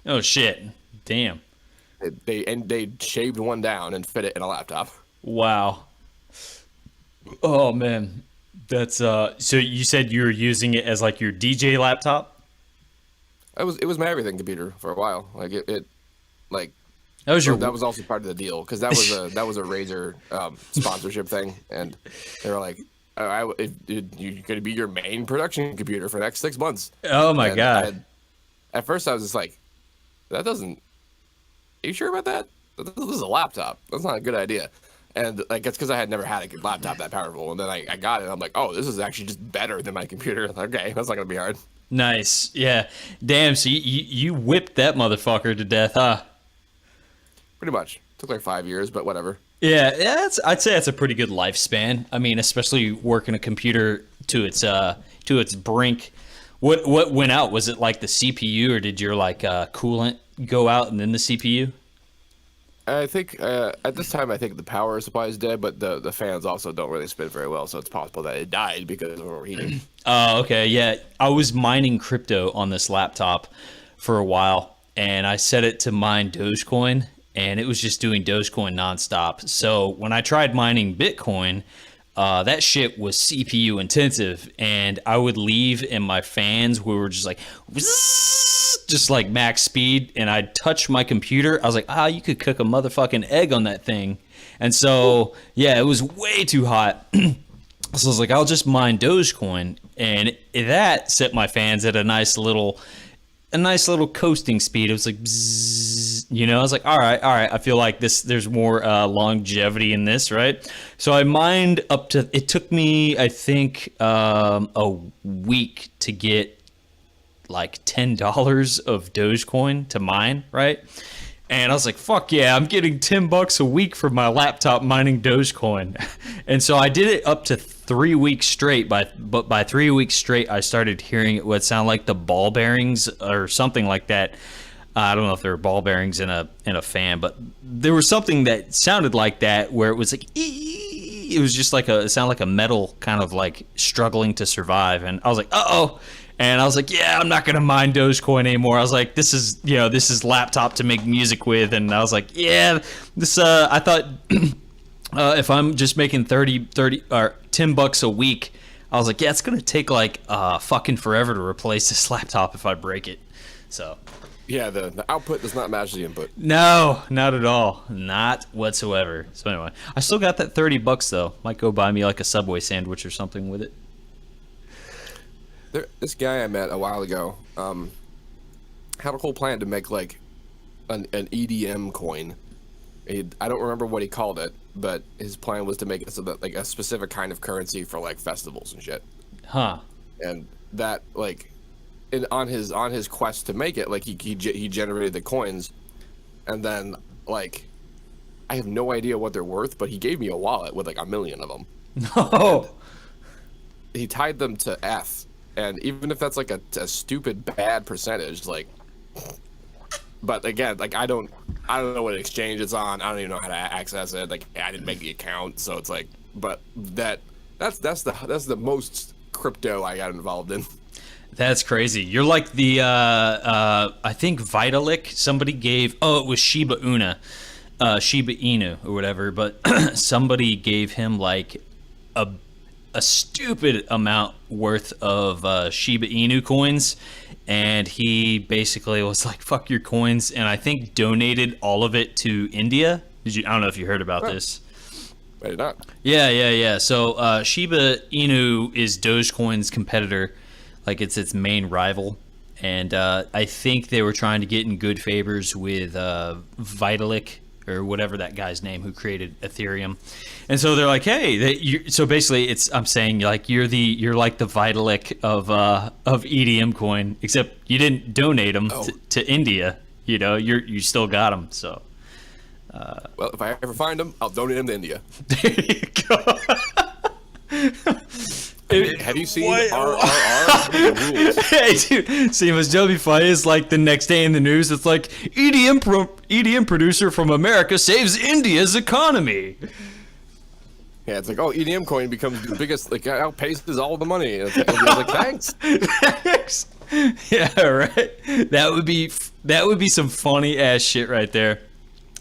Oh shit! Damn. They shaved one down and fit it in a laptop. Wow. Oh man, that's so you said you were using it as like your DJ laptop? It was my everything computer for a while. Like it like that was also part of the deal, because that was a Razer sponsorship thing, and they were like, you're going to be your main production computer for the next 6 months. Oh my god! At first, I was just like, that doesn't. Are you sure about that? This is a laptop. That's not a good idea. And like it's because I had never had a good laptop that powerful, and then I got it. And I'm like, oh, this is actually just better than my computer. Okay, that's not gonna be hard. Nice, yeah. Damn, so you whipped that motherfucker to death, huh? Pretty much. Took like 5 years, but whatever. Yeah, I'd say that's a pretty good lifespan. I mean, especially working a computer to its brink. What went out? Was it like the CPU, or did your like coolant go out and then the CPU? I think at this time, I think the power supply is dead, but the fans also don't really spin very well, so it's possible that it died because of overheating. Oh, okay, yeah. I was mining crypto on this laptop for a while, and I set it to mine Dogecoin, and it was just doing Dogecoin nonstop. So when I tried mining Bitcoin, that shit was CPU intensive, and I would leave, and my fans were just like, just like max speed, and I'd touch my computer. I was like, you could cook a motherfucking egg on that thing. And so, yeah, it was way too hot. So I was like, I'll just mine Dogecoin, and that set my fans at a nice little coasting speed. It was like, bzzz, I was like, all right. I feel like there's more longevity in this, right? So I mined up to, it took me, I think, a week to get like $10 of Dogecoin to mine, right? And I was like, fuck yeah, I'm getting $10 a week for my laptop mining Dogecoin. And so I did it up to 3 weeks straight. But by 3 weeks straight, I started hearing it would sound like the ball bearings or something like that. I don't know if there were ball bearings in a fan, but there was something that sounded like that where it was like, it was just like it sounded like a metal kind of like struggling to survive. And I was like, uh-oh. And I was like, yeah, I'm not going to mine Dogecoin anymore. I was like, this is laptop to make music with. And I was like, yeah, I thought if I'm just making 30 or $10 a week, I was like, yeah, it's going to take like fucking forever to replace this laptop if I break it. So yeah, the output does not match the input. no, not at all. Not whatsoever. So anyway, I still got that $30 though. Might go buy me like a Subway sandwich or something with it. This guy I met a while ago had a whole plan to make like an EDM coin. I don't remember what he called it, but his plan was to make it so that like a specific kind of currency for like festivals and shit. Huh. And that like, on his quest to make it, like he generated the coins, and then like I have no idea what they're worth, but he gave me a wallet with like 1 million of them. No. He tied them to F. And even if that's like a stupid bad percentage, like, but again, like I don't know what exchange it's on. I don't even know how to access it. Like I didn't make the account, so it's like, but that's the most crypto I got involved in. That's crazy. You're like the I think Vitalik. Somebody gave. Oh, it was Shiba Inu or whatever. But somebody gave him like a stupid amount worth of Shiba Inu coins, and he basically was like, fuck your coins, and I think donated all of it to India. I don't know if you heard about this. I did not. Yeah. So Shiba Inu is Dogecoin's competitor, like it's its main rival, and I think they were trying to get in good favors with Vitalik, or whatever that guy's name who created Ethereum. And so they're like, hey, so basically I'm saying like you're like the Vitalik of EDM coin, except you didn't donate them to India. You know, you still got them. So well, if I ever find them, I'll donate them to India. There you go. Have you seen RRR? Hey, dude, see, what's Joby funny is like the next day in the news, it's like EDM producer from America saves India's economy. Yeah, it's like, oh, EDM coin becomes the biggest, like, outpaces all the money. And it's like, thanks. Thanks. Yeah, right. That would be some funny ass shit right there.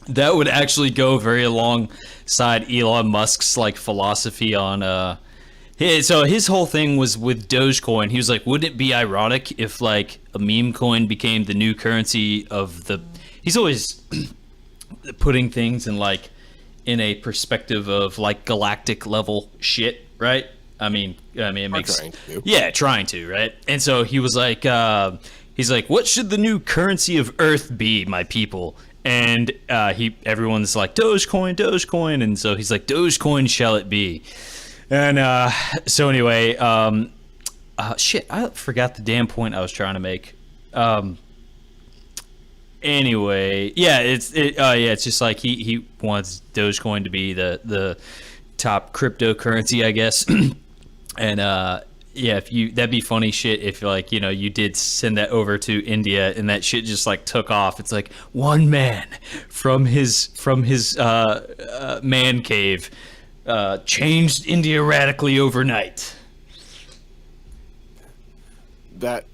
That would actually go very alongside Elon Musk's like philosophy on so his whole thing was with Dogecoin. He was like, wouldn't it be ironic if like a meme coin became the new currency of the... He's always putting things in like in a perspective of like galactic level shit, right? I mean it makes... trying to, right? And so he was like, he's like, what should the new currency of Earth be, my people? And everyone's like, Dogecoin, and so he's like, Dogecoin shall it be. And so anyway, shit, I forgot the damn point I was trying to make. Anyway, it's just like he wants Dogecoin to be the top cryptocurrency, I guess. And that'd be funny shit if like, you know, you did send that over to India and that shit just like took off. It's like one man from his man cave changed India radically overnight. That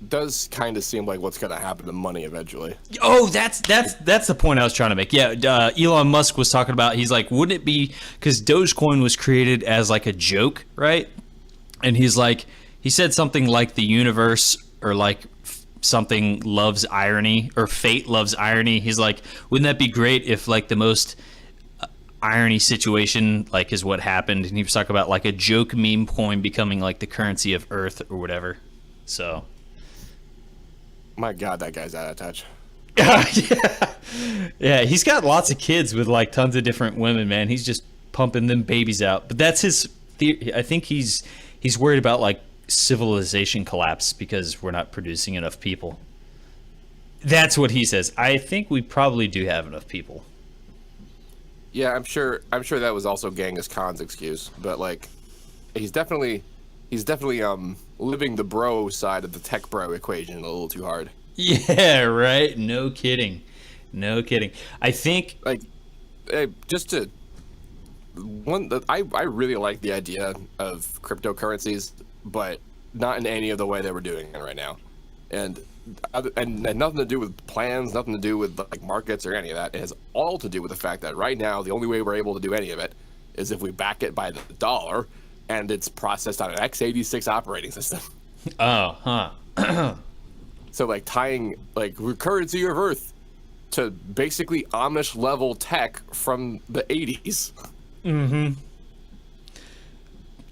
does kind of seem like what's going to happen to money eventually. Oh, that's the point I was trying to make. Yeah, Elon Musk was talking about, he's like, wouldn't it be, because Dogecoin was created as like a joke, right? And he's like, he said something like the universe or like something loves irony or fate loves irony. He's like, wouldn't that be great if like the most irony situation like is what happened? And he was talking about like a joke meme coin becoming like the currency of Earth or whatever. So my God, that guy's out of touch. Yeah, he's got lots of kids with like tons of different women, man. He's just pumping them babies out. But that's his theory. I think he's worried about like civilization collapse because we're not producing enough people. That's what he says. I think we probably do have enough people. Yeah, I'm sure that was also Genghis Khan's excuse, but like he's definitely living the bro side of the tech bro equation a little too hard. Yeah, right. No kidding. No kidding. I think Like just to I really like the idea of cryptocurrencies, but not in any of the way that we're doing it right now. And and nothing to do with plans, nothing to do with like markets or any of that. It has all to do with the fact that right now the only way we're able to do any of it is if we back it by the dollar, and it's processed on an x86 operating system. oh, huh. So like tying like currency of Earth to basically Amish level tech from the 80s. Mhm.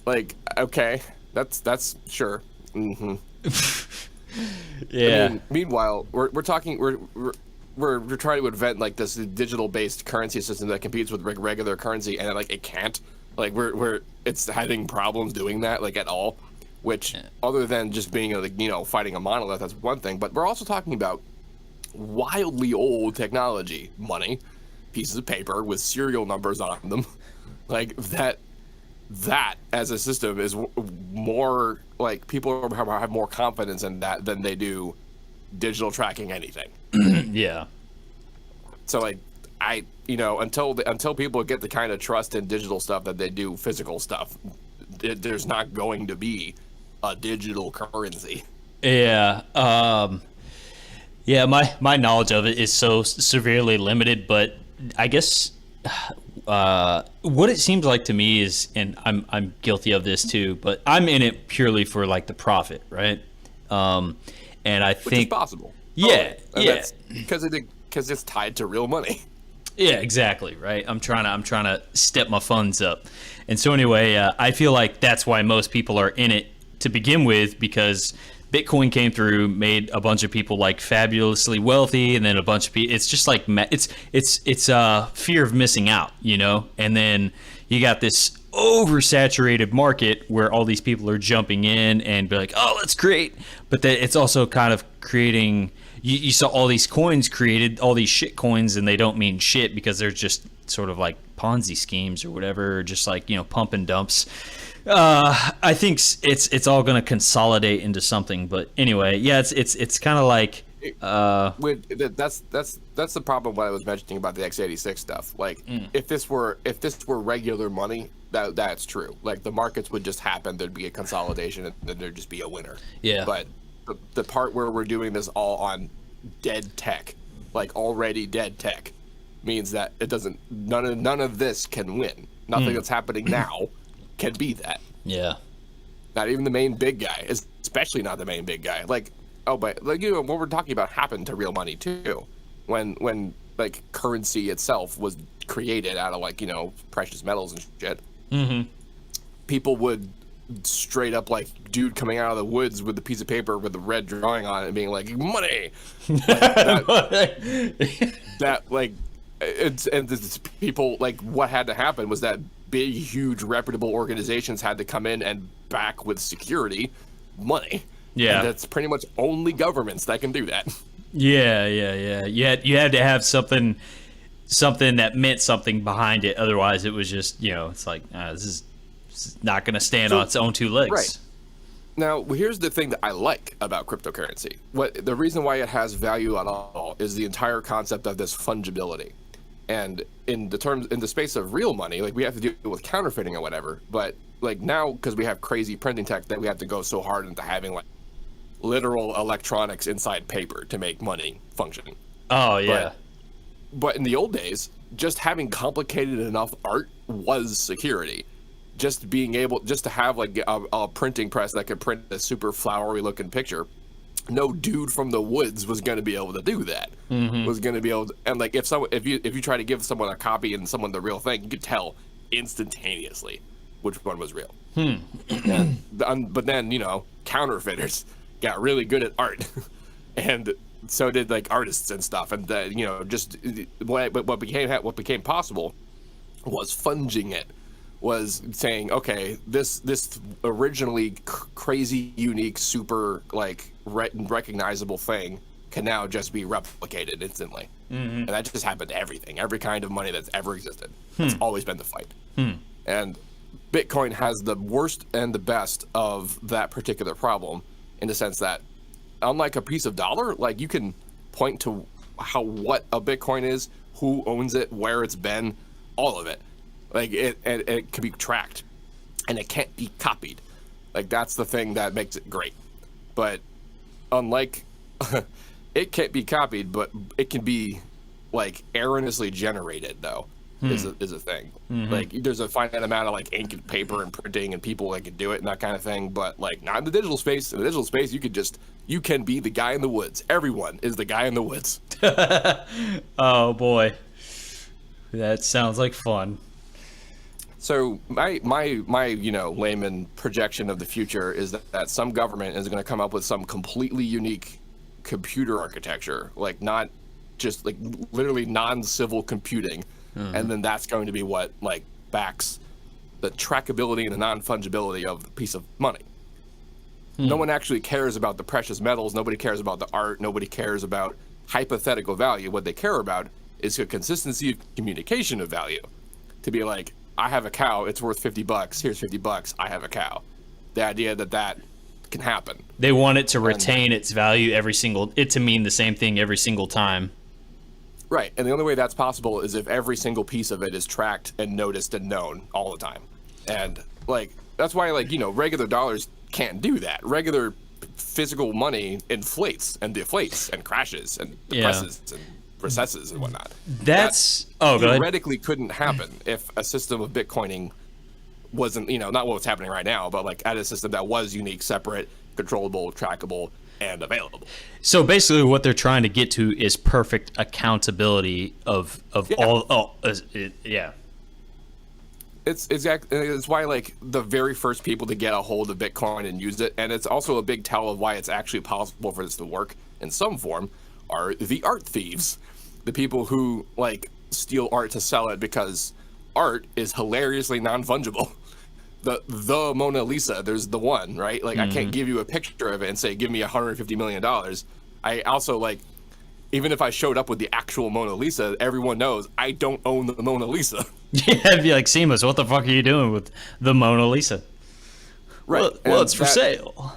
Like, okay, that's sure. Mm-hmm. Yeah. I mean, meanwhile, we're trying to invent like this digital based currency system that competes with regular currency, and like it can't. Like it's having problems doing that like at all. Which, other than just being fighting a monolith, that's one thing. But we're also talking about wildly old technology, money, pieces of paper with serial numbers on them, like that as a system is more like people have more confidence in that than they do digital tracking anything. Yeah. So like until people get the kind of trust in digital stuff that they do physical stuff, there's not going to be a digital currency. Yeah. Yeah, my knowledge of it is so severely limited, but I guess what it seems like to me is, and I'm guilty of this too, but I'm in it purely for like the profit, right? And I Which think is possible. Yeah, and yeah. that's because it's tied to real money. Yeah, exactly, right. I'm trying to step my funds up. And so anyway, I feel like that's why most people are in it to begin with, because Bitcoin came through, made a bunch of people like fabulously wealthy, and then a bunch of people. It's just like it's fear of missing out, And then you got this oversaturated market where all these people are jumping in and be like, "Oh, that's great," but it's also kind of creating. You saw all these coins created, all these shit coins, and they don't mean shit because they're just sort of like Ponzi schemes or whatever, or just like pump and dumps. I think it's all going to consolidate into something, but anyway, yeah, it's kind of like that's the problem. What I was mentioning about the x86 stuff, like if this were regular money, that's true. Like the markets would just happen, there'd be a consolidation, and then there'd just be a winner. Yeah. But the part where we're doing this all on dead tech, like already dead tech, means that it doesn't. None of this can win. Nothing that's happening now can be that. Yeah. Not even the main big guy, especially not the main big guy. Like, but like what we're talking about happened to real money too, when like currency itself was created out of like precious metals and shit. Mm-hmm. People would straight up like dude coming out of the woods with a piece of paper with a red drawing on it and being like money. That like it's people like what had to happen was that big huge reputable organizations had to come in and back with security money. Yeah. And that's pretty much only governments that can do that. Yeah. You had to have something that meant something behind it. Otherwise, it was just it's like this is not going to stand on its own two legs. Right. Now, here's the thing that I like about cryptocurrency. The reason why it has value at all is the entire concept of this fungibility. And in the space of real money, like we have to deal with counterfeiting or whatever. But like now, because we have crazy printing tech, that we have to go so hard into having like literal electronics inside paper to make money function. Oh yeah. But in the old days, just having complicated enough art was security. Just being able to have like a printing press that could print a super flowery looking picture. No dude from the woods was going to be able to do that. Mm-hmm. Was going to be able to, and like if you try to give someone a copy and someone the real thing, you could tell instantaneously which one was real. But then counterfeiters got really good at art, and so did like artists and stuff. And just what became possible was funging it. Was saying, okay, this originally crazy, unique, super like recognizable thing can now just be replicated instantly. And that just happened to everything, every kind of money that's ever existed. It's always been the fight. And Bitcoin has the worst and the best of that particular problem, in the sense that, unlike a piece of dollar, like, you can point to what a Bitcoin is, who owns it, where it's been, all of it. Like, it can be tracked, and it can't be copied. Like, that's the thing that makes it great. But unlike, it can't be copied, but it can be, like, erroneously generated, though. Is a thing. Like, there's a finite amount of, like, ink and paper and printing and people that can do it and that kind of thing, but, like, not in the digital space. In the digital space, you can be the guy in the woods. Everyone is the guy in the woods. Oh boy, that sounds like fun. So my layman projection of the future is that some government is going to come up with some completely unique computer architecture, like, not just, like, literally non-civil computing. And then that's going to be what, like, backs the trackability and the non-fungibility of the piece of money. No one actually cares about the precious metals. Nobody cares about the art. Nobody cares about hypothetical value. What they care about is the consistency of communication of value. To be like, I have a cow. It's worth $50. Here's $50. I have a cow. The idea that can happen. They want it to retain its value to mean the same thing every single time. Right, and the only way that's possible is if every single piece of it is tracked and noticed and known all the time. And, like, that's why, like, regular dollars can't do that. Regular physical money inflates and deflates and crashes and depresses and recesses and whatnot. That theoretically couldn't happen if a system of Bitcoining wasn't, not what's happening right now, but, like, at a system that was unique, separate, controllable, trackable, and available. So basically what they're trying to get to is perfect accountability of all. It's exactly, it's why, like, the very first people to get a hold of Bitcoin and use it, and it's also a big tell of why it's actually possible for this to work in some form, are the art thieves. The people who, like, steal art to sell it because art is hilariously non-fungible. The Mona Lisa, there's the one, right? Like, I can't give you a picture of it and say, give me $150 million. I also, like, even if I showed up with the actual Mona Lisa, everyone knows I don't own the Mona Lisa. Yeah, it'd be like, Seamless, what the fuck are you doing with the Mona Lisa? Right. Well, it's for sale.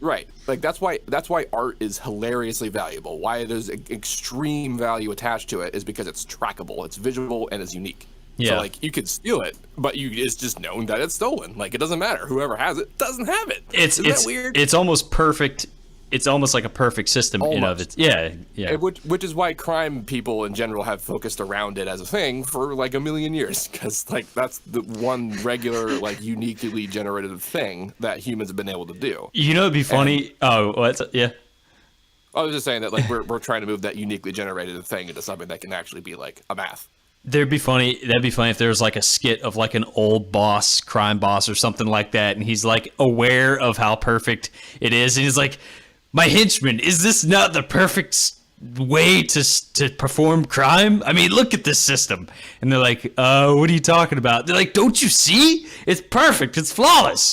Right. Like, that's why art is hilariously valuable. Why there's extreme value attached to it is because it's trackable, it's visual, and it's unique. Yeah. So, like, you could steal it, but it's just known that it's stolen. Like, it doesn't matter. Whoever has it doesn't have it. Isn't that weird? It's almost perfect. It's almost like a perfect system in of it. Yeah. Which is why crime people in general have focused around it as a thing for, like, a million years, because, like, that's the one regular, like, uniquely generative thing that humans have been able to do. It'd be funny. I was just saying that, like, we're trying to move that uniquely generated thing into something that can actually be, like, a math. That'd be funny if there was, like, a skit of, like, an old crime boss or something like that, and he's, like, aware of how perfect it is, and he's like, my henchman, is this not the perfect way to perform crime? I mean, look at this system. And they're like, what are you talking about? They're like, don't you see? It's perfect. It's flawless.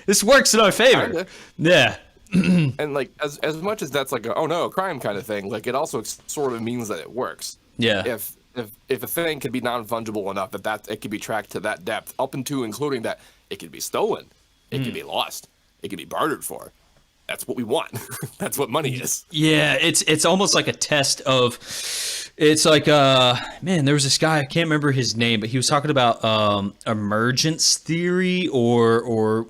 This works in our favor. Yeah. And, like, as much as that's like a crime kind of thing, like, it also sort of means that it works. Yeah. If a thing can be non-fungible enough that it can be tracked to that depth, up into including that it can be stolen, it can be lost, it can be bartered for. That's what we want. That's what money is. Yeah, it's almost like a test of. It's like there was this guy, I can't remember his name, but he was talking about emergence theory or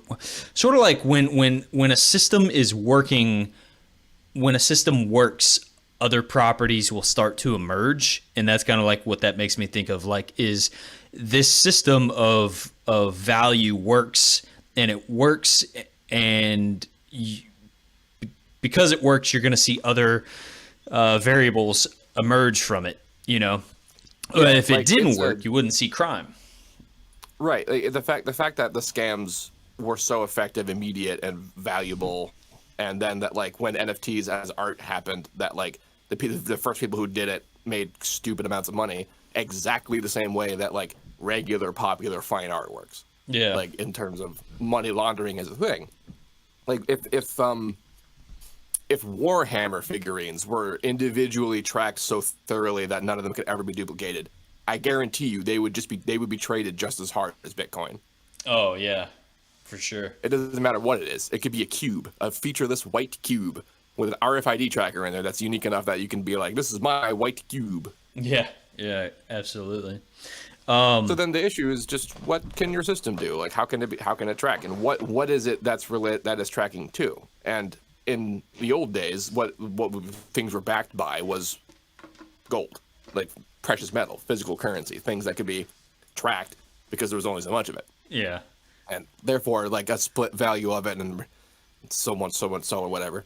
sort of like when a system is working, when a system works, other properties will start to emerge, and that's kind of like what that makes me think of. Like, is this system of value works, and it works, and because it works, you're going to see other variables emerge from it. But if it didn't work, you wouldn't see crime. Right. Like, the fact that the scams were so effective, immediate, and valuable, and then that, like, when NFTs as art happened, that, like, the first people who did it made stupid amounts of money, exactly the same way that, like, regular popular fine art works. Yeah. Like, in terms of money laundering as a thing. Like, if if Warhammer figurines were individually tracked so thoroughly that none of them could ever be duplicated, I guarantee you they would be traded just as hard as Bitcoin. Oh yeah, for sure. It doesn't matter what it is. It could be a cube, a featureless white cube with an RFID tracker in there that's unique enough that you can be like, this is my white cube. Yeah, yeah, absolutely. So then the issue is just, what can your system do? Like, how can it track, and what is it that is tracking to? And in the old days, what things were backed by was gold, like precious metal, physical currency, things that could be tracked because there was only so much of it. Yeah. And therefore, like, a split value of it, and so or whatever,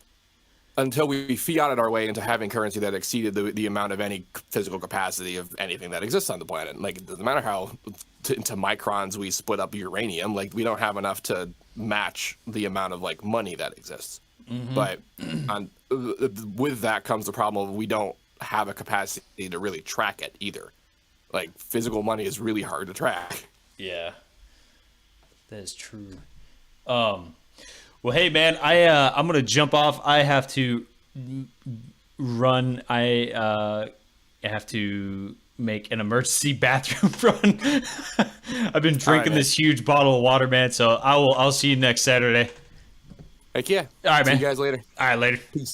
until we fiated our way into having currency that exceeded the amount of any physical capacity of anything that exists on the planet. Like, it doesn't matter how into microns we split up uranium, like, we don't have enough to match the amount of, like, money that exists. But with that comes the problem of we don't have a capacity to really track it either. Like, physical money is really hard to track. Yeah. That is true. Well, hey man, I'm gonna jump off. I have to run. I have to make an emergency bathroom run. I've been drinking this huge bottle of water, man. So I'll see you next Saturday. Heck yeah. All right, man. See you guys later. All right, later. Peace.